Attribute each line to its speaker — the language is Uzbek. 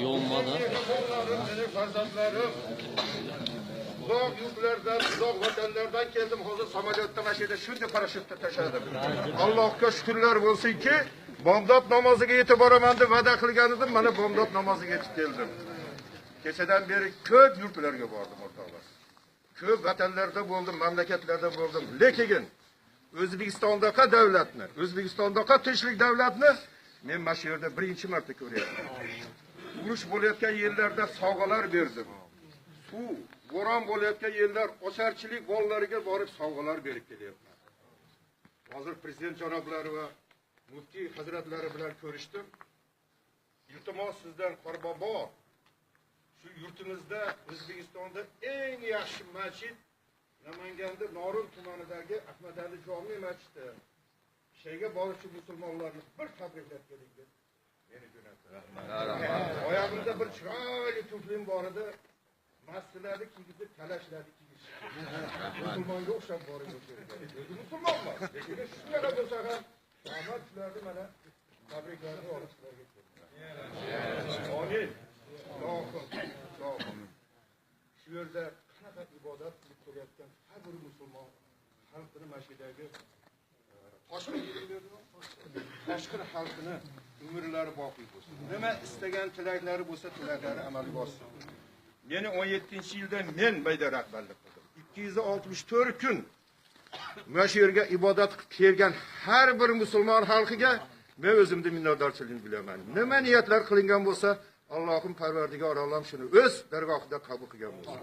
Speaker 1: yo'nmadi.
Speaker 2: Mening farzandlarim uzoq yurtlardan, uzoq vatanlardan keldim. Hozir samolyotda mashina shunday parashyutda tashladim. Allohga shukrlar bo'lsinki, bomdod namoziga yetib boraman deb va'da qilgan edim. Mana bomdod namoziga yetib keldim. Kechadan beri ko'p yurtlarga bordim o'rtoqlar. Ko'p vatanlarda bo'ldim, mamlakatlarda bo'ldim. Lekin O'zbekistondaqa davlatni, O'zbekistondaqa tinchlik davlatni men mana shu yerda birinchi marta ko'ryapman. Urush bo'layotgan yerlarda sovg'alar berdim. Suv, bo'ron bo'layotgan yerlar ocharchilik bolalariga borib sovg'alar berib kelyapman. Hozir prezident janoblari va muftiy hazratlari bilan ko'rishdim. Iltimos sizdan Qorbobo, shu yurtimizda O'zbekistonda eng yaxshi masjid Namanganda Norin tumanidagi Ahmad Ali Jome masjidi. Shayga boruvchi musulmonlarni bir tabriklab keling deb meni jo'natdi. Rahmat. Oyog'imda bir chiroyli tuflim bor edi. Masjidlarni kiygizib talashladi kiygish. Musulmonga o'xshab borib o'tirdi. O'zi musulmonman. Lekin shunga bo'lsa ham Ahmad shularni mana tabriklarni olib sizlarga keldim. Amin. Allohim. Shu yerda qanaqa ibodat qilib kelayotgan har bir musulmon xalqini masjidagi Toshkent xalqini umrlari boqiy bo'lsin. Nima istagan tilaklari bo'lsa, tilaklari amalga oshsin. Meni 17-yilda men bayda rahbarlik qildim. 264 kun mana shu yerga ibodat qilib kelgan har bir musulmon xalqiga men o'zimni minnatdorchilik bilaman. Nima niyatlar qilingan bo'lsa, Allohim Parvardigor olam shuni o'z dargohida qabul qilgan bo'lsin.